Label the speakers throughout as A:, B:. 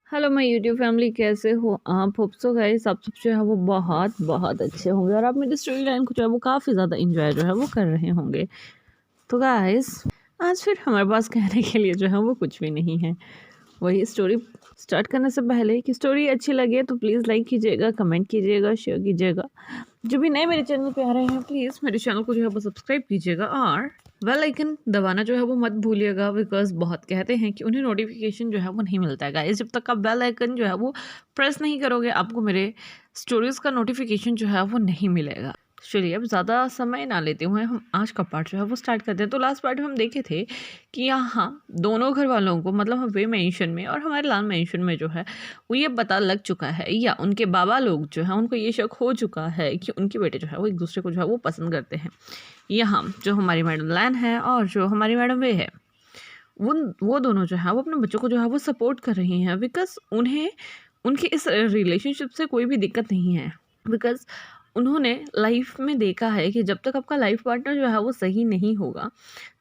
A: Hello my YouTube family, कैसे हो आप? होप सो गाइस आप सब जो है वो बहुत बहुत अच्छे होंगे और आप मेरी स्टोरी लाइन को जो है वो काफ़ी ज़्यादा इंजॉय जो है वो कर रहे होंगे। तो गाइस आज फिर हमारे पास कहने के लिए जो है वो कुछ भी नहीं है। वही स्टोरी स्टार्ट करने से पहले कि स्टोरी अच्छी लगे तो प्लीज़ लाइक कीजिएगा, कमेंट कीजिएगा, शेयर कीजिएगा। जो भी नए मेरे चैनल पे आ रहे हैं प्लीज़ मेरे चैनल को जो है वो सब्सक्राइब कीजिएगा और बेल आइकन दबाना जो है वो मत भूलिएगा, बिकॉज बहुत कहते हैं कि उन्हें नोटिफिकेशन जो है वो नहीं मिलता है गाइस। जब तक आप बेल आइकन जो है वो प्रेस नहीं करोगे आपको मेरे स्टोरीज़ का नोटिफिकेशन जो है वो नहीं मिलेगा। चलिए अब ज़्यादा समय ना लेते हुए हम आज का पार्ट जो है वो स्टार्ट करते हैं। तो लास्ट पार्ट में हम देखे थे कि यहाँ दोनों घर वालों को मतलब वे मेंशन में और हमारे लाल मेंशन में जो है वो ये पता लग चुका है, या उनके बाबा लोग जो है उनको ये शक हो चुका है कि उनके बेटे जो है वो एक दूसरे को जो है वो पसंद करते हैं। यहाँ जो हमारी मैडम लैन है और जो हमारी मैडम वे है वो दोनों जो है वो अपने बच्चों को जो है वो सपोर्ट कर रही हैं, बिकॉज उन्हें उनके इस रिलेशनशिप से कोई भी दिक्कत नहीं है। बिकॉज उन्होंने लाइफ में देखा है कि जब तक आपका लाइफ पार्टनर जो है वो सही नहीं होगा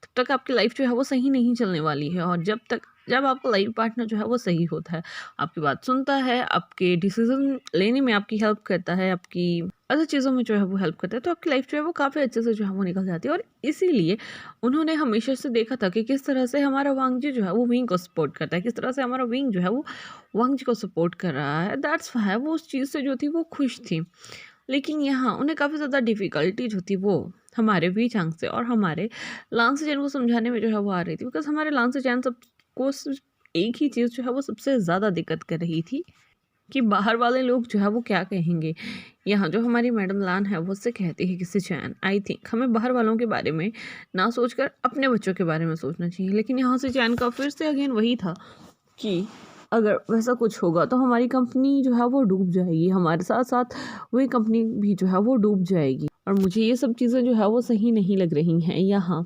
A: तब तक आपकी लाइफ जो है वो सही नहीं चलने वाली है। और जब आपका लाइफ पार्टनर जो है वो सही होता है, आपकी बात सुनता है, आपके डिसीजन लेने में आपकी हेल्प करता है, आपकी अदर चीज़ों में जो है वो हेल्प करता है, तो आपकी लाइफ जो है वो काफ़ी अच्छे से जो है वो निकल जाती है। और इसीलिए उन्होंने हमेशा से देखा था कि किस तरह से हमारा वांगजी जो है वो विंग को सपोर्ट करता है, किस तरह से हमारा विंग जो है वो वांगजी को सपोर्ट कर रहा है। दैट्स वाई वो उस चीज़ से जो थी वो खुश थी। लेकिन यहाँ उन्हें काफ़ी ज़्यादा डिफ़िकल्टी जो थी वो हमारे वी चांग से और हमारे लांग से जैन को समझाने में जो है वो आ रही थी। बिकॉज हमारे लांग से जैन सबको सिर्फ एक ही चीज़ जो है वो सबसे ज़्यादा दिक्कत कर रही थी कि बाहर वाले लोग जो है वो क्या कहेंगे। यहाँ जो हमारी मैडम लान है वो उससे कहती है कि सिचैन आई थिंक हमें बाहर वालों के बारे में ना सोचकर अपने बच्चों के बारे में सोचना चाहिए। लेकिन यहाँ से चैन का फिर से अगेन वही था कि अगर वैसा कुछ होगा तो हमारी कंपनी जो है वो डूब जाएगी, हमारे साथ साथ वही कंपनी भी जो है वो डूब जाएगी। और मुझे ये सब चीज़ें जो है वो सही नहीं लग रही हैं। यहाँ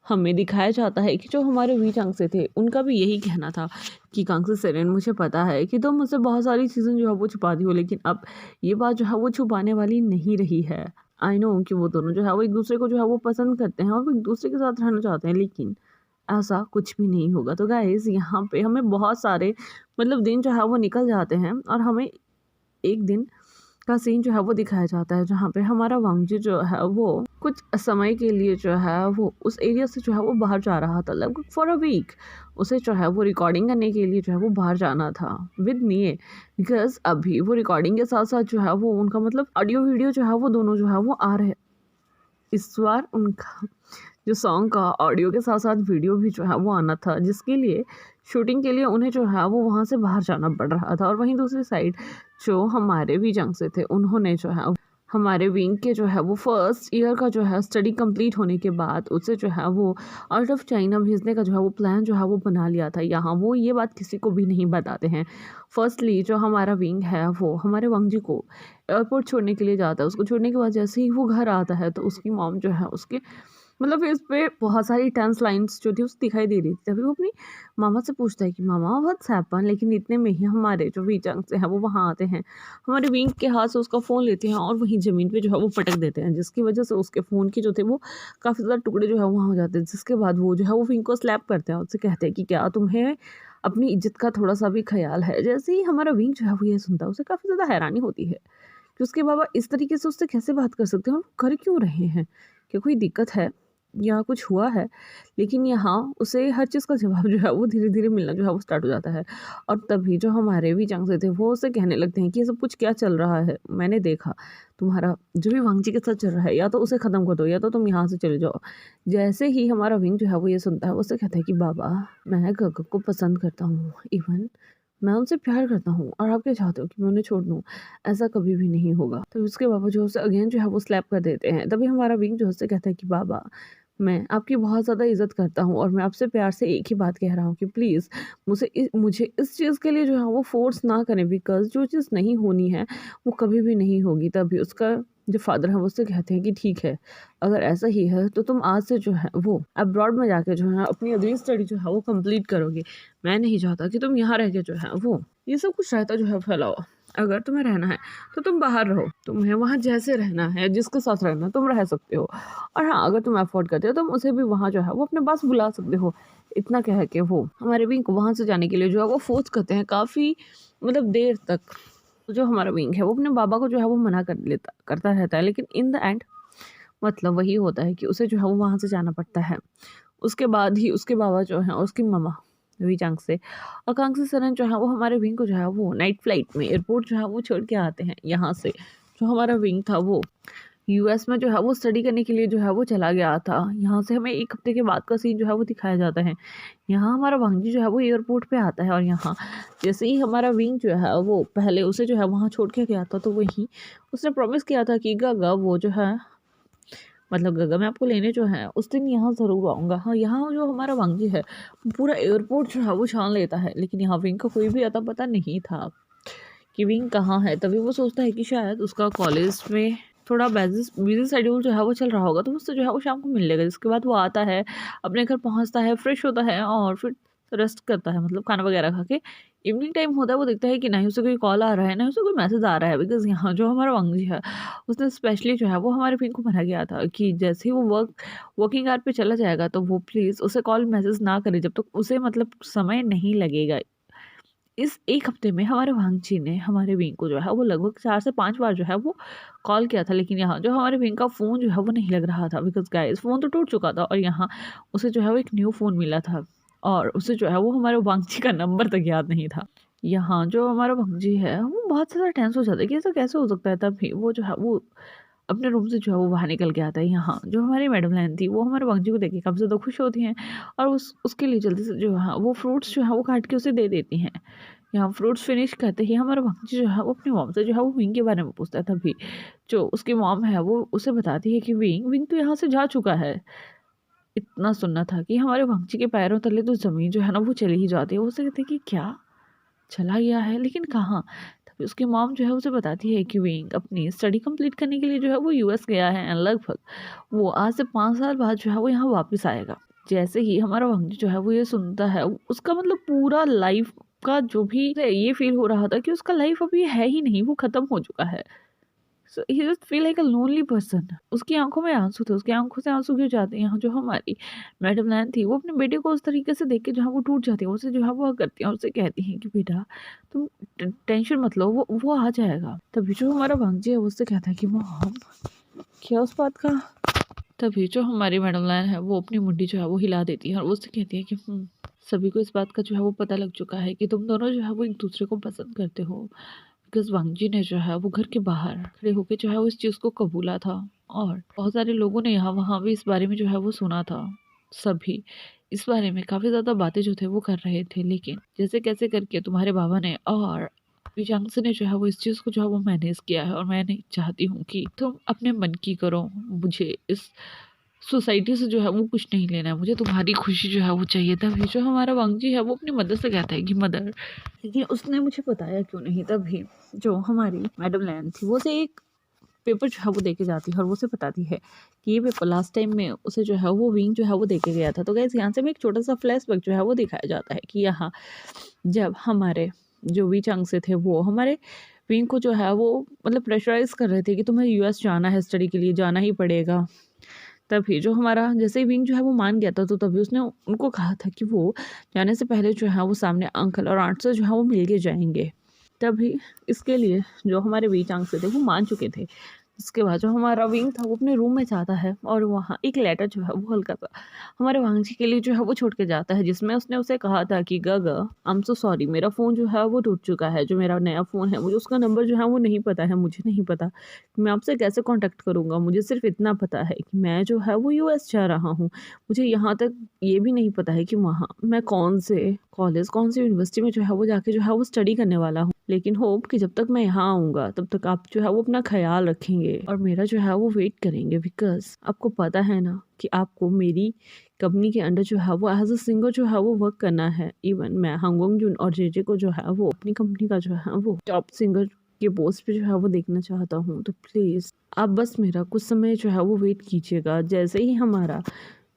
A: हमें दिखाया जाता है कि जो हमारे वी चांग से थे उनका भी यही कहना था कि कांग से सेरेन मुझे पता है कि तुम मुझसे बहुत सारी चीज़ें जो है वो छुपाती हो, लेकिन अब ये बात जो है वो छुपाने वाली नहीं रही है। आई नो कि वो दोनों जो है वो एक दूसरे को जो है वो पसंद करते हैं और वो एक दूसरे के साथ रहना चाहते हैं, लेकिन ऐसा कुछ भी नहीं होगा। तो गाइस यहाँ पे हमें बहुत सारे मतलब दिन जो है वो निकल जाते हैं और हमें एक दिन का सीन जो है वो दिखाया जाता है जहाँ पे हमारा वांगजी जो है वो कुछ समय के लिए जो है वो उस एरिया से जो है वो बाहर जा रहा था, लगभग फॉर अ वीक। उसे जो है वो रिकॉर्डिंग करने के लिए जो है वो बाहर जाना था विद निये। बिकॉज अभी वो रिकॉर्डिंग के साथ साथ जो है वो उनका मतलब ऑडियो वीडियो जो है वो दोनों जो है वो आ रहे। इस बार उनका जो सॉन्ग का ऑडियो के साथ साथ वीडियो भी जो है वो आना था, जिसके लिए शूटिंग के लिए उन्हें जो है वो वहाँ से बाहर जाना पड़ रहा था। और वहीं दूसरी साइड जो हमारे भी जंग से थे उन्होंने जो है हमारे विंग के जो है वो फर्स्ट ईयर का जो है स्टडी कंप्लीट होने के बाद उसे जो है वो आउट ऑफ चाइना भेजने का जो है वो प्लान जो है वो बना लिया था। यहाँ वो ये बात किसी को भी नहीं बताते हैं। फर्स्टली जो हमारा विंग है वो हमारे वांगजी को एयरपोर्ट छोड़ने के लिए जाता है। उसको छोड़ने के बाद जैसे ही वो घर आता है तो उसकी मॉम जो है उसके मतलब फेस पे बहुत सारी टेंस लाइन्स जो थी उस दिखाई दे रही थी। तभी वो अपनी मामा से पूछता है कि मामा व्हाट्स हैपन। लेकिन इतने में ही हमारे जो वी चंग से हैं वो वहाँ आते हैं, हमारे विंग के हाथ से उसका फ़ोन लेते हैं और वहीं ज़मीन पे जो है वो पटक देते हैं, जिसकी वजह से उसके फ़ोन के जो थे वो काफ़ी ज़्यादा टुकड़े जो है वहाँ हो जाते हैं। जिसके बाद वो जो है वो विंग को स्लैप करते हैं और उससे कहते हैं कि क्या तुम्हें अपनी इज्जत का थोड़ा सा भी ख्याल है। जैसे ही हमारा विंग जो है वो ये सुनता है उसे काफ़ी ज़्यादा हैरानी होती है कि उसके बाबा इस तरीके से उससे कैसे बात कर सकते हैं और कर क्यों रहे हैं, क्या कोई दिक्कत है या कुछ हुआ है। लेकिन यहाँ उसे हर चीज़ का जवाब जो है वो धीरे धीरे मिलना जो है वो स्टार्ट हो जाता है। और तभी जो हमारे भी चांग से थे वो उसे कहने लगते हैं कि ये सब कुछ क्या चल रहा है, मैंने देखा तुम्हारा जो भी वांगजी के साथ चल रहा है, या तो उसे ख़त्म कर दो या तो तुम यहाँ से चले जाओ। जैसे ही हमारा विंग जो है वो ये सुनता है उससे कहता है कि बाबा मैं गगक को पसंद करता हूँ, इवन मैं उनसे प्यार करता हूँ और आप क्या चाहते हो कि मैं उन्हें छोड़ दूँ? ऐसा कभी भी नहीं होगा। तो उसके बाबा जो है उसे अगेन जो है वो स्लैप कर देते हैं। तभी हमारा विंग जो है उससे कहता है कि बाबा मैं आपकी बहुत ज़्यादा इज़्ज़त करता हूँ और मैं आपसे प्यार से एक ही बात कह रहा हूँ कि प्लीज़ मुझे इस चीज़ के लिए जो है वो फ़ोर्स ना करें, बिकॉज़ जो चीज़ नहीं होनी है वो कभी भी नहीं होगी। तभी उसका जो फ़ादर है वो उससे कहते हैं कि ठीक है, अगर ऐसा ही है तो तुम आज से जो है वो अब्रॉड में जाके जो है अपनी अगली स्टडी जो है वो कंप्लीट करोगे। मैं नहीं चाहता कि तुम यहाँ रह के जो है वो ये सब कुछ रहता जो है फैला हुआ। अगर तुम्हें रहना है तो तुम बाहर रहो, तुम्हें वहाँ जैसे रहना है, जिसके साथ रहना है तुम रह सकते हो। और हाँ, अगर तुम अफोर्ड करते हो तुम उसे भी वहाँ जो है वो अपने पास बुला सकते हो। इतना कह के वो हमारे विंग को वहाँ से जाने के लिए जो है वो फोर्स करते हैं काफ़ी मतलब देर तक। जो हमारा विंग है वो अपने बाबा को जो है वो मना करता रहता है, लेकिन इन द एंड मतलब वही होता है कि उसे जो है वो वहाँ से जाना पड़ता है। उसके बाद ही उसके बाबा जो हैं और उसकी मम्मा वीचांग से आकांक्षा सरन जो है वो हमारे विंग को जो है वो नाइट फ्लाइट में एयरपोर्ट जो है वो छोड़ के आते हैं यहाँ से। जो हमारा विंग था वो यूएस में जो है वो स्टडी करने के लिए जो है वो चला गया था। यहाँ से हमें 1 हफ्ते के बाद का सीन जो है वो दिखाया जाता है। यहाँ हमारा वांगजी जो है वो एयरपोर्ट पे आता है और यहाँ जैसे ही हमारा विंग जो है वो पहले उसे जो है वहाँ छोड़ के गया था, तो वहीं उसने प्रॉमिस किया था कि गगा वो जो है मतलब गगा मैं आपको लेने जो है उस दिन यहाँ ज़रूर आऊँगा। हाँ, यहाँ जो हमारा वांगजी है पूरा एयरपोर्ट जो है वो छान लेता है, लेकिन यहाँ विंग का कोई भी अता पता नहीं था कि विंग कहाँ है। तभी वो सोचता है कि शायद उसका कॉलेज में थोड़ा बिजी शेड्यूल जो है वो चल रहा होगा, तो उससे जो है वो शाम को मिल लेगा। जिसके बाद वो आता है, अपने घर पहुँचता है, फ्रेश होता है और फिर रेस्ट करता है, मतलब खाना वगैरह खा के। इवनिंग टाइम होता है, वो देखता है कि नहीं उसे कोई कॉल आ रहा है, नहीं उसे कोई मैसेज आ रहा है। बिकॉज़ यहाँ जो हमारा वांगजी है उसने स्पेशली जो है वो हमारे पिंक को मना किया था कि जैसे ही वो वर्किंग आवर पे चला जाएगा तो वो प्लीज़ उसे कॉल मैसेज ना करे जब तक उसे मतलब समय नहीं लगेगा। इस 1 हफ्ते में हमारे वांगची ने हमारे विंग को जो है वो लगभग 4 से 5 बार जो है वो कॉल किया था, लेकिन यहाँ जो हमारे विंग का फ़ोन जो है वो नहीं लग रहा था। बिकॉज़ गाइस फ़ोन तो टूट चुका था और यहाँ उसे जो है वो एक न्यू फ़ोन मिला था और उसे जो है वो हमारे वांगची का नंबर तक याद नहीं था। यहाँ जो हमारा वांगची है वो बहुत ज़्यादा टेंस हो जाता है कि ऐसा कैसे हो सकता है। तभी वो जो है वो अपने रूम से जो है वो बाहर निकल के आता है। यहाँ जो हमारी मैडम लाइन थी वो हमारे वांगची को देख के काफ़ी ज़्यादा खुश होती हैं और उसके लिए जल्दी से जो है वो फ्रूट्स जो है वो काट के उसे दे देती हैं। यहाँ फ्रूट्स फिनिश करते ही हमारा भांजी जो है वो अपनी मॉम से जो है वो विंग के बारे में पूछता है। तभी जो उसकी मॉम है वो उसे बताती है कि विंग विंग तो यहाँ से जा चुका है। इतना सुनना था कि हमारे भांजी के पैरों तले तो ज़मीन जो है ना वो चली ही जाती है। वो उसे कहते हैं कि क्या चला गया है, लेकिन कहाँ। तभी उसकी मॉम जो है उसे बताती है कि विंग अपनी स्टडी कंप्लीट करने के लिए जो है वो यूएस गया है एंड लगभग वो आज से 5 साल बाद जो है वो यहाँ वापस आएगा। जैसे ही हमारा भांजी जो है वो ये सुनता है, उसका मतलब पूरा लाइफ का जो भी ये फील हो रहा था कि उसका लाइफ अभी है ही नहीं, वो खत्म हो चुका है। So he just feel like a lonely person. उसकी आंखों में आंसू थे, उसकी आंखों से आंसू गिर जाते हैं। यहाँ जो हमारी मैडम नैन थी वो अपने बेटे को उस तरीके से देख के जो है वो टूट जाती है। उसे जो है वो करती है और उसे कहती हैं कि बेटा तुम टेंशन मत लो, वो आ जाएगा। तभी जो हमारा भांजी है उससे कहता है कि मॉम क्या उस बात का। तभी जो हमारी मैडम लाइन है वो अपनी मुंडी जो है वो हिला देती है और उससे कहती है कि सभी को इस बात का जो है वो पता लग चुका है कि तुम दोनों जो है वो एक दूसरे को पसंद करते हो। बिकॉज वांगजी ने जो है वो घर के बाहर खड़े होकर जो है वो इस चीज़ को कबूला था और बहुत सारे लोगों ने यहाँ वहाँ भी इस बारे में जो है वो सुना था। सभी इस बारे में काफ़ी ज़्यादा बातें जो थे वो कर रहे थे, लेकिन जैसे कैसे करके तुम्हारे बाबा ने और विजांग ने जो है वो इस चीज़ को जो है वो मैनेज किया है और मैं नहीं चाहती हूँ कि तुम अपने मन की करो। मुझे इस सोसाइटी से जो है वो कुछ नहीं लेना है, मुझे तुम्हारी खुशी जो है वो चाहिए। तभी जो हमारा वांगजी है वो अपनी मदर से कहता है कि मदर, लेकिन उसने मुझे बताया क्यों नहीं। तभी जो हमारी मैडम लैन थी वो उसे एक पेपर जो है वो देके जाती है और वो उसे बताती है कि ये पेपर लास्ट टाइम में उसे जो है वो विंग जो है वो देके गया था। तो गैस यहाँ से में एक छोटा सा फ्लैशबैक जो है वो दिखाया जाता है कि यहाँ जब हमारे जो विचांग से थे वो हमारे विंग को जो है वो मतलब प्रेशराइज कर रहे थे कि तुम्हें यूएस जाना है, स्टडी के लिए जाना ही पड़ेगा। तभी जो हमारा जैसे ही विंग जो है वो मान गया था, तो तभी उसने उनको कहा था कि वो जाने से पहले जो है वो सामने अंकल और आंट से जो है वो मिल के जाएंगे। तभी इसके लिए जो हमारे विचांग से थे वो मान चुके थे। इसके बाद जो हमारा विंग था वो अपने रूम में जाता है और वहाँ एक लेटर जो है वो हल्का सा हमारे वांगजी के लिए जो है वो छोड़ के जाता है, जिसमें उसने उसे कहा था कि गगा आई एम सो सॉरी, मेरा फ़ोन जो है वो टूट चुका है। जो मेरा नया फ़ोन है मुझे उसका नंबर जो है वो नहीं पता है, मुझे नहीं पता कि मैं आपसे कैसे कांटेक्ट करूँगा। मुझे सिर्फ इतना पता है कि मैं जो है वो यूएस जा रहा हूँ। मुझे यहाँ तक ये भी नहीं पता है कि वहाँ मैं कौन से कॉलेज कौन सी यूनिवर्सिटी में जो है वो जाके जो है वो स्टडी करने वाला हूँ। लेकिन होप कि जब तक मैं यहाँ आऊँगा तब तक आप जो है वो अपना ख्याल रखेंगे और मेरा जो है वो वेट करेंगे। बिकॉज आपको पता है ना कि आपको मेरी कंपनी के अंडर जो है वो एज अ सिंगर जो है वो वर्क करना है। इवन मैं हांगोंग जून और जेजे को जो है वो अपनी कंपनी का जो है वो टॉप सिंगर के पोस्ट पे जो है वो देखना चाहता हूँ। तो प्लीज़ आप बस मेरा कुछ समय जो है वो वेट कीजिएगा। जैसे ही हमारा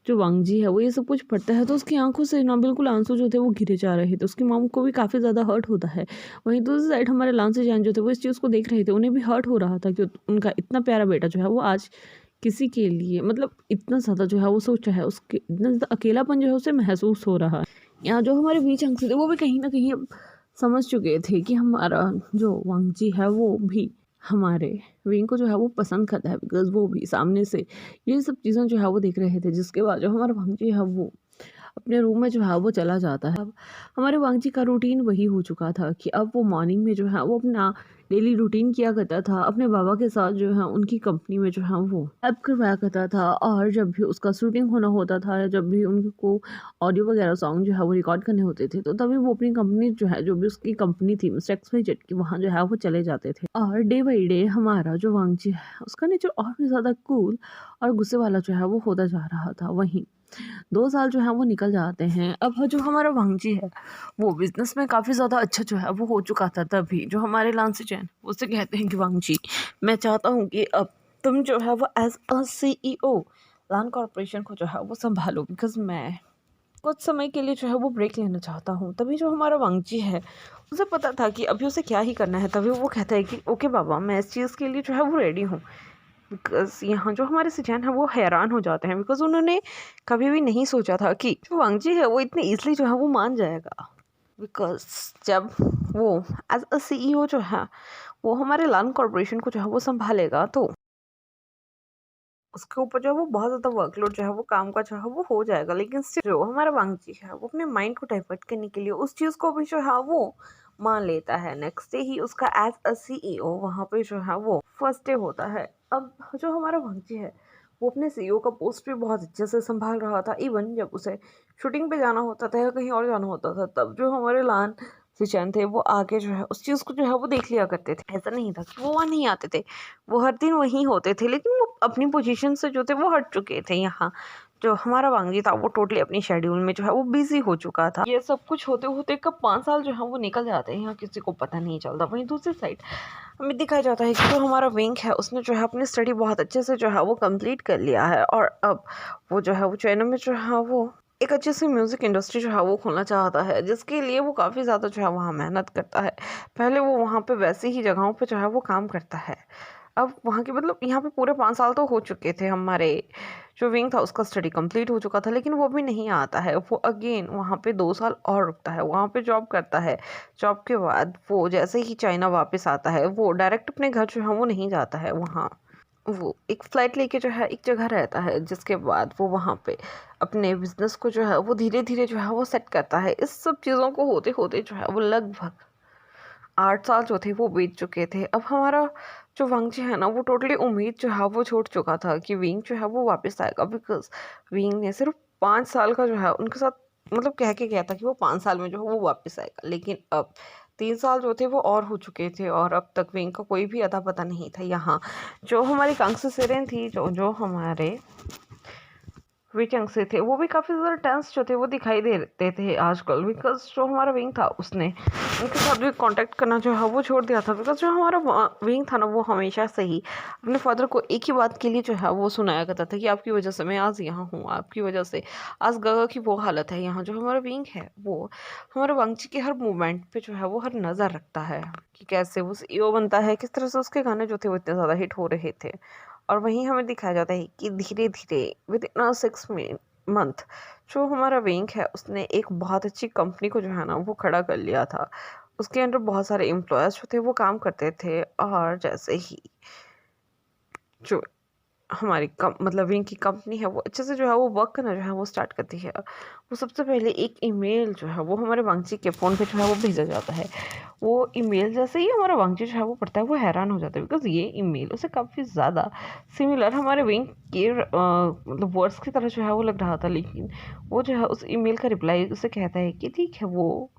A: जो वांगजी है वो ये सब कुछ पढ़ता है तो उसकी आंखों से ना बिल्कुल आंसू जो थे वो गिरे जा रहे थे। उसकी मॉम को भी काफ़ी ज़्यादा हर्ट होता है। वहीं दूसरी साइड हमारे लांसी जैन जो थे वो इस चीज़ को देख रहे थे, उन्हें भी हर्ट हो रहा था कि उनका इतना प्यारा बेटा जो है वो आज किसी के लिए मतलब इतना ज़्यादा जो है वो सोच रहा है, उसके इतना ज़्यादा अकेलापन जो है उसे महसूस हो रहा है। यहाँ जो हमारे बीच अंक थे वो भी कहीं ना कहीं अब समझ चुके थे कि हमारा जो वांगजी है वो भी हमारे विंग को जो है वो पसंद करता है, बिकॉज वो भी सामने से ये सब चीज़ें जो है वो देख रहे थे। जिसके बाद जो हमारा वांगजी है वो अपने रूम में जो है वो चला जाता है। अब हमारे वांगजी का रूटीन वही हो चुका था कि अब वो मॉर्निंग में जो है वो अपना डेली रूटीन किया करता था, अपने बाबा के साथ जो है उनकी कंपनी में जो है वो हेल्प करवाया करता था। और जब भी उसका शूटिंग होना होता था या जब भी उनको ऑडियो वगैरह सॉन्ग जो है वो रिकॉर्ड करने होते थे तो तभी वो अपनी कंपनी जो है, जो भी उसकी कंपनी थी मिस्टर XYZ की, वहाँ जो है वो चले जाते थे। और डे बाई डे हमारा जो वांगजी है उसका नेचर और भी ज़्यादा कूल और गुस्से वाला जो है वो होता जा रहा था। वहीं 2 साल जो है वो निकल जाते हैं। अब जो हमारा वांगजी है वो बिज़नेस में काफ़ी ज़्यादा अच्छा जो है वो हो चुका था। तभी जो हमारे लांसी चैन उससे कहते हैं कि वांगजी, मैं चाहता हूँ कि अब तुम जो है वो एज अ CEO लान कॉरपोरेशन को जो है वो संभालो, बिकॉज मैं कुछ समय के लिए जो है वो ब्रेक लेना चाहता हूँ। तभी जो हमारा वांगजी है उसे पता था कि अभी उसे क्या ही करना है। तभी वो कहता है कि ओके बाबा, मैं इस चीज़ के लिए जो है वो रेडी हूँ। बिकॉज़ यहाँ जो हमारे सिजान है वो हैरान हो जाते हैं, बिकॉज़ उन्होंने कभी भी नहीं सोचा था कि जो वांगजी है वो इतने ईज़िली जो है वो मान जाएगा। बिकॉज़ जब वो एज़ अ CEO जो है वो हमारे लान कॉर्पोरेशन को जो है वो संभालेगा तो उसके ऊपर जो है वो बहुत ज़्यादा वर्कलोड जो है वो काम का जो है वो हो जाएगा। लेकिन स्टिल जो हमारा वांगजी है वो अपने माइंड को डाइवर्ट करने के लिए उस चीज़ को भी जो है वो मान लेता है। नेक्स्ट डे ही उसका एज अ CEO वहाँ पे जो है वो फर्स्ट डे होता है। अब जो हमारा वांगजी है वो अपने CEO का पोस्ट भी बहुत अच्छे से संभाल रहा था। इवन जब उसे शूटिंग पे जाना होता था या कहीं और जाना होता था तब जो हमारे लान सिचन थे वो आके जो है उस चीज़ को जो है वो देख लिया करते थे। ऐसा नहीं था कि वो वहाँ नहीं आते थे, वो हर दिन वहीं होते थे, लेकिन वो अपनी पोजीशन से जो थे वो हट चुके थे। यहाँ जो हमारा वांगजी था वो टोटली अपनी शेड्यूल में जो है वो बिजी हो चुका था। ये सब कुछ होते होते कब 5 साल जो है वो निकल जाते हैं, यहाँ किसी को पता नहीं चलता। वहीं दूसरी साइड हमें दिखाया जाता है कि जो हमारा विंग है उसने जो है अपनी स्टडी बहुत अच्छे से जो है वो कंप्लीट कर लिया है और अब वो जो है वो चाइना में जो है वो एक अच्छी सी म्यूज़िक इंडस्ट्री जो है वो खोलना चाहता है, जिसके लिए वो काफ़ी ज़्यादा जो है वहाँ मेहनत करता है। पहले वो वहाँ पे वैसी ही जगहों पे जो है वो काम करता है। अब वहाँ के मतलब यहाँ पे पूरे 5 साल तो हो चुके थे। हमारे जो विंग था उसका स्टडी कंप्लीट हो चुका था, लेकिन वो भी नहीं आता है। वो अगेन वहाँ पे 2 साल और रुकता है, वहाँ पे जॉब करता है। जॉब के बाद वो जैसे ही चाइना वापस आता है वो डायरेक्ट अपने घर जो है वो नहीं जाता है। वहाँ वो एक फ़्लाइट लेके जो है एक जगह रहता है, जिसके बाद वो वहाँ पे अपने बिज़नेस को जो है वो धीरे-धीरे जो है वो सेट करता है। इस सब चीज़ों को होते-होते जो है वो लगभग 8 साल जो थे वो बीत चुके थे। अब हमारा जो वांगजी है ना वो टोटली उम्मीद जो है वो छोड़ चुका था कि विंग जो है वो वापस आएगा, बिकॉज़ विंग ने सिर्फ 5 साल का जो है उनके साथ मतलब कह के गया था कि वो 5 साल में जो है वो वापस आएगा। लेकिन अब 3 साल जो थे वो और हो चुके थे और अब तक विंग का कोई भी अता पता नहीं था। यहाँ जो हमारी कांग्सू सिरेन थी, जो जो हमारे विचंग से थे, वो भी काफ़ी ज़्यादा टेंस जो थे वो दिखाई देते थे आजकल, बिकॉज़ जो हमारा विंग था उसने उनके साथ भी कांटेक्ट करना जो है वो छोड़ दिया था। बिकॉज़ जो हमारा विंग था ना वो हमेशा से ही अपने फादर को एक ही बात के लिए जो है वो सुनाया करता था कि आपकी वजह से मैं आज यहाँ हूँ, आपकी वजह से आज गगा की वो हालत है। यहाँ जो हमारा विंग है वो हमारे वांगजी के हर मूवमेंट पे जो है वो हर नज़र रखता है कि कैसे वो CEO बनता है, किस तरह से उसके गाने जो थे वो इतने ज़्यादा हिट हो रहे थे। और वहीं हमें दिखाया जाता है कि धीरे-धीरे विद इन अ 6 मंथ जो हमारा विंग है उसने एक बहुत अच्छी कंपनी को जो है ना वो खड़ा कर लिया था। उसके अंडर बहुत सारे एम्प्लॉयज़ जो थे वो काम करते थे और जैसे ही जो हमारी मतलब विंग की कंपनी है वो अच्छे से जो है वो वर्क करना जो है वो स्टार्ट करती है। वो सबसे पहले एक ईमेल जो है वो हमारे वांगजी के फ़ोन पे जो है वो भेजा जाता है। वो ईमेल जैसे ही हमारा वांगजी जो है वो पढ़ता है वो हैरान हो जाता है, बिकॉज़ ये ईमेल उसे काफ़ी ज़्यादा सिमिलर हमारे विंग के मतलब वर्ड्स की तरह जो है वो लग रहा था। लेकिन वो जो है उस ईमेल का रिप्लाई उसे कहता है कि ठीक है, वो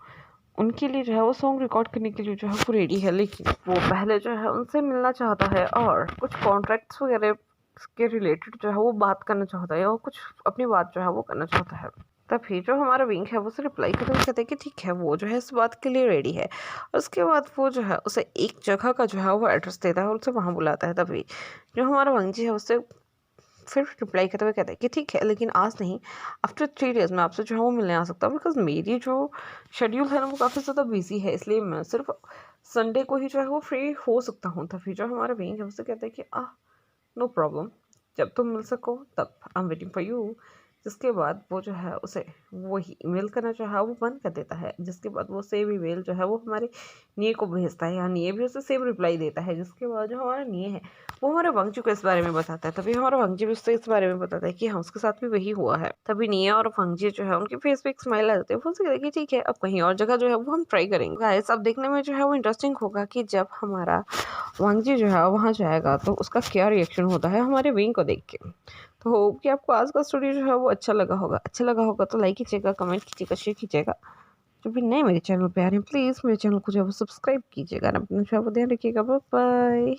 A: उनके लिए जो है वो सॉन्ग रिकॉर्ड करने के लिए जो है वो रेडी है, लेकिन वो पहले जो है उनसे मिलना चाहता है और कुछ कॉन्ट्रैक्ट्स वगैरह के रिलेटेड जो है वो बात करना चाहता है और कुछ अपनी बात जो है वो करना चाहता है। तभी जो हमारा विंग है वो उसे रिप्लाई करते हुए कहते हैं कि ठीक है, वो जो है इस बात के लिए रेडी है। और उसके बाद वो जो है उसे एक जगह का जो है वो एड्रेस देता है और उसे वहाँ बुलाता है। तभी जो हमारा वांगजी है उससे
B: फिर रिप्लाई करते हुए कहता है कि ठीक है, लेकिन आज नहीं, आफ्टर 3 डेज़ मैं आपसे जो है वो मिलने आ सकता हूँ, बिकॉज़ मेरी जो शेड्यूल है ना वो काफ़ी ज़्यादा बिज़ी है, इसलिए मैं सिर्फ संडे को ही जो है वो फ्री हो सकता हूँ। तभी जो हमारा विंग है उससे कहता है कि नो प्रॉब्लम, जब तुम मिल सको तब I am waiting for you. जिसके बाद वो जो है उसे वही ईमेल करना जो है वो बंद कर देता है, जिसके बाद वो सेम ईमेल जो है वो हमारे निये को भेजता है, या निये भी उसे सेम रिप्लाई देता है। जिसके बाद जो हमारा निये है वो हमारे वांगजी को इस बारे में बताता है। तभी हमारा वांगजी भी उससे इस बारे में बताता है कि हाँ, उसके साथ भी वही हुआ है। तभी निये और वांगजी जो है उनके फेस पे एक स्माइल आ जाती है। वो उनसे कहते हैं कि ठीक है, अब कहीं और जगह जो है वो हम ट्राई करेंगे। गाइस, अब देखने में जो है वो इंटरेस्टिंग होगा कि जब हमारा वांगजी जो है वहाँ जाएगा तो उसका क्या रिएक्शन होता है हमारे विंग को देख के। तो होप कि आपको आज का स्टोरी जो है वो अच्छा लगा होगा तो लाइक कीजिएगा, कमेंट कीजिएगा, शेयर कीजिएगा। जो भी नए मेरे चैनल पे आ रहे हैं प्लीज़ मेरे चैनल को जो है वो सब्सक्राइब कीजिएगा। अपना जो है वो ध्यान रखिएगा। Bye bye.